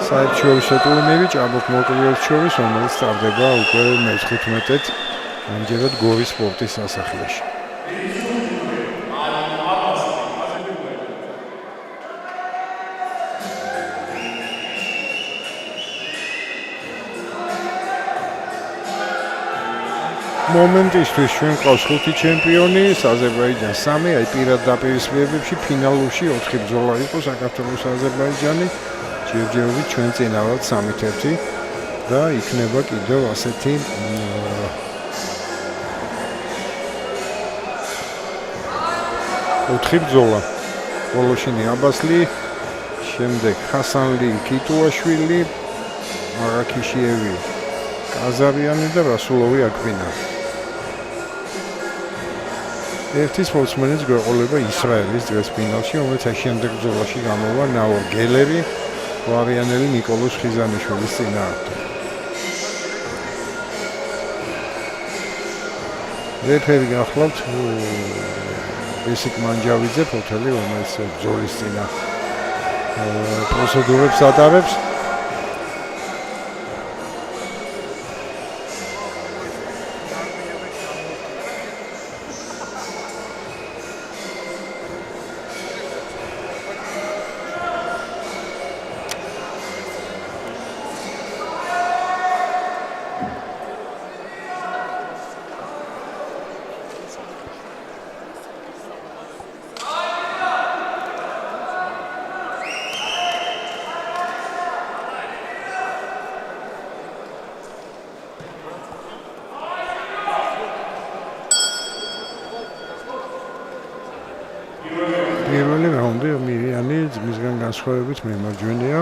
საერთაშორისო ტურნირი ჭაბუკ მოკლეებს შორის, რომელიც ტარდება უკვე მე-15-ად ამჯერად გორის სპორტის სასახლეში. მომენტისთვის ჩვენ ყავს 5 ჩემპიონი, აზერბაიჯანს 3, აი პირად დაპირისპირებებში ფინალურში 4 ბრძოლა იყო საქართველოს აზერბაიჯანი, ჯერჯერობით ჩვენ წინა ვართ 3-1 და იქნება კიდევ ასეთი 4 ბრძოლა. ვოლოშინი აბასლი, შემდეგ ხასანლი კიტუაშვილი, აღაქიშიევი, კაზარიანი და რასულოვი აკვინა. ერთი სპორტსმენიც გვეყოლება ისრაელის დღეს ფინალში, რომელიც შემდეგ ბრძოლაში გამოვა ნაურ გელერი, ვარიანელი ნიკოლოზ ხიზანიშვილის წინააღმდეგ. რეფერი გახლავთ ბესიკ მანჯავიძე ფოთელი, რომელიც ბრძოლის წინა პროცედურებს ატარებს. პირველი რაუნდი მირიანი ძმისგან განსხვავებით მემარჯვენეა.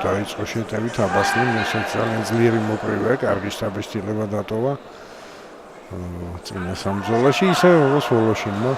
დაიწყო შეტევით აბასლიმ, რასაც ძალიან ძლიერი მოკრივეა, კარგი შტაბის-დილება დატოვა. წინა სამბრძოლოში ისე როგორც ვოლოშინმა.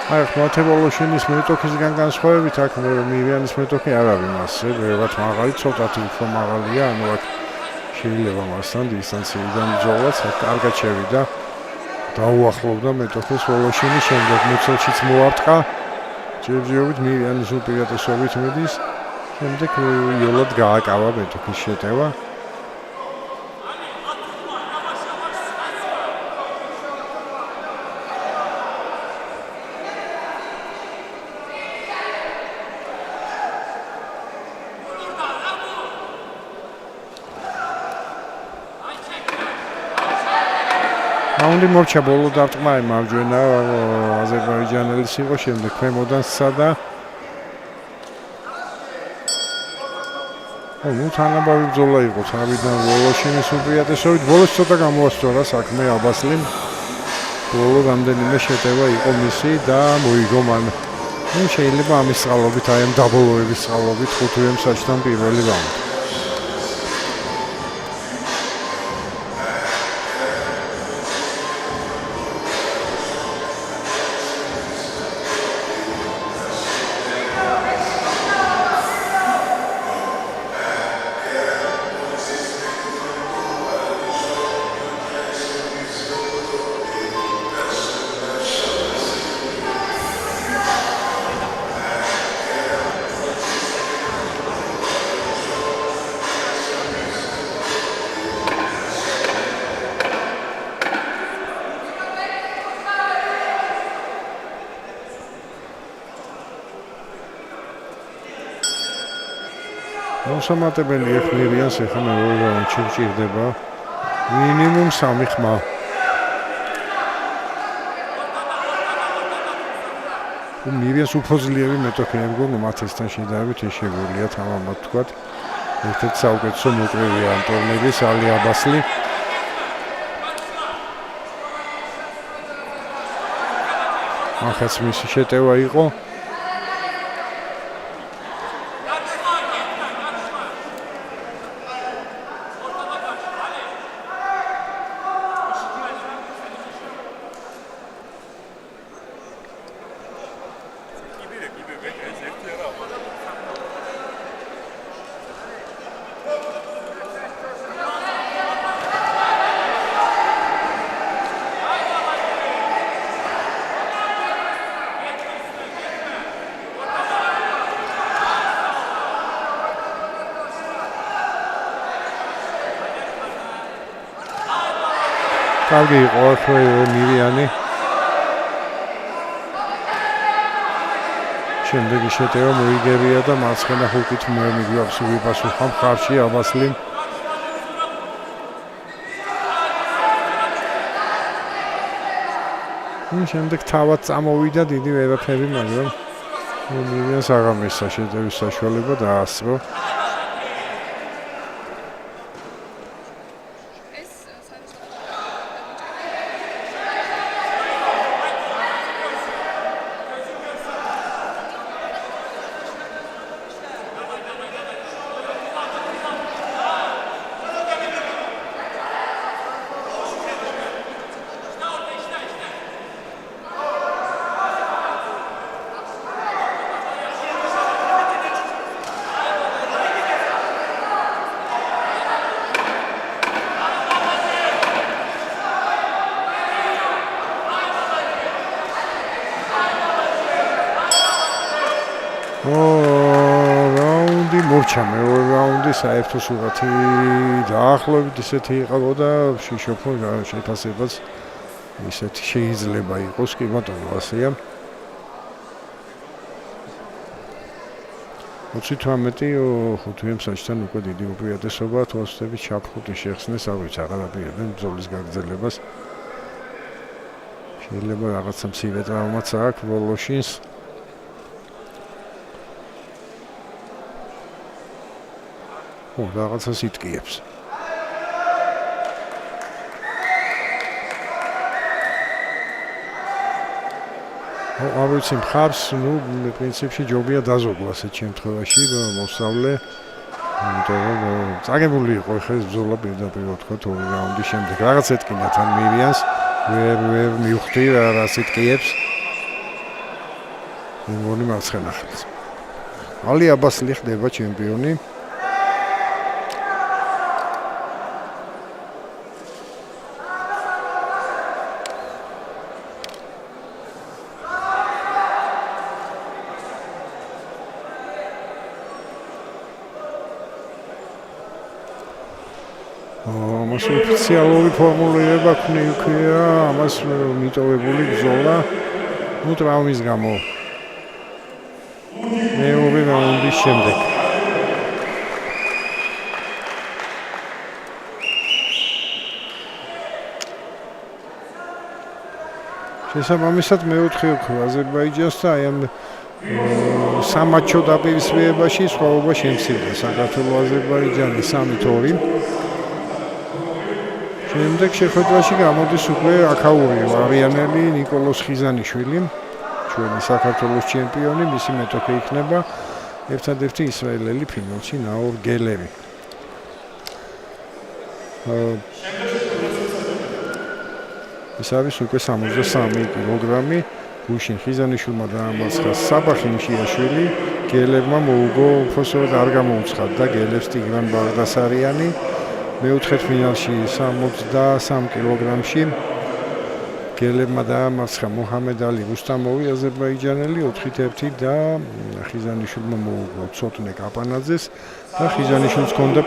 აი, მათევოლოშინის მეტოქისგან განსხვავებით აქ მირიანის მეტოქი არ არის მასზე, ბევრად მაღალი, ცოტათი უფრო მაღალია, ანუ აქ შეიძლება მასთან დისტანციიდან ბრძოლაც, კარგად შევიდა. დაუახლოვდა მეტოქის ვოლოშინი, შემდეგ მუცელშიც მოარტყა. ჯერჯერობით მირიანის უპირატესობით მიდის, შემდეგ იოლად გააკავა მეტოქის შეტევა. რაუნდი მორჩა ბოლო დარტყმა მარჯვენა აზერბაიჯანელის იყო, შემდეგ ქვემოდან სცადა. თანაბარი ბრძოლა იყო თავიდან ვოლოშინის უპირატესობით, ბოლოს ცოტა გამოასწორა საქმე აბასლიმ. ბოლო რამდენიმე შეტევა იყო მისი და მოიგო მან. შეიძლება ამის წყალობით, აი ამ დაბოლოების წყალობით 5-იან საჭთან პირველი რაუნდი. მოსამატებელი ეხმერიანს ეხლა მეორე რაუნდში ჭირდება მინიმუმ 3 ხმა. მივიას უფრო ძლიერი მეტოქეები გონო მათ ესთან შედარებით ეს შეგვიძლია თამამად თქვათ. ერთ-ერთი საუკეთესო მოკრივია ამ ტურნირის ალი აბასლი. ახაც მისი შეტევა იყო. კარგი იყო მივიანი. შემდეგი შეტევა მოიგერია და მარცხენა ხუთით მოემიგრავს უპასუხა მხარში აბასლიმ. შემდეგ თავად წამოვიდა დიდი ვერაფერი, მაგრამ მივიანს აღარ მისცა შეტევის საშუალება დაასწრო. რაუნდი მორჩა მეორე რაუნდი საერთო სურათი დაახლოებით ისეთი იყავ და შიშოფო შეფასებაც ისეთი შეიძლება იყოს კი ბატონო ასეა 38 საჭთან უკვე დიდი უპირატესობა თვალსაჩინო ჩაფხუტი შეხსნეს არ ვიცი აღარაფერებენ ბრძოლის გაგრძელებას შეიძლება რაღაცა მცირე ტრავმაც აქვს ვოლოშინს რაღაცას იტკიებს. არ ვიცი მხარს, პრინციპში ჯობია დაზოგვა ასეთ შემთხვევაში, მოსავლე. იმიტომ რომ წაგებული იყო ხე ბრძოლა პირდაპირ ვთქვათ ორი რაუნდის შემდეგ. რაღაც ეთკინა თან მივიანს, ვერ მივხვდი რას იტკიებს. მეგონი მარცხენა ხელს. ალი აბასლი ხდება ჩემპიონი. ამას ოფიციალური ფორმულირება ქნია, ამას მიტოვებული ბრძოლა ტრავმის გამო. მეორე რაუნდის შემდეგ. შესაბამისად მეოთხე აზერბაიჯანს და აი ამ სამატჩო დაპირისპირებაში სხვაობა შემცირდა. საქართველოს აზერბაიჯანი 3-2 შემდეგ შეხვედრაში გამოდის უკვე აქაური არიანელი ნიკოლოს ხიზანიშვილი, ჩვენი საქართველოს ჩემპიონი, მისი მეტოქე იქნება ერთადერთი ისრაელელი ფინალში ნაურ გელერი. ეს არის უკვე 63 კილოგრამი, გუშინ ხიზანიშვილმა დაამარცხა საბახი მშიაშვილი, გელებმა მოუგო უბრალოდ არ გამოუცხადდა გელებს ტიგრან ბაღდასარიანი. მეოთხე ფინალში 63 კილოგრამში გელებმა დაამარცხა მუჰამედ ალი რუსტამოვი აზერბაიჯანელი 4-1 და ხიზანიშვილმა მოუგო ცოტნე კაპანაძეს და ხიზანიშვილს ჰქონდა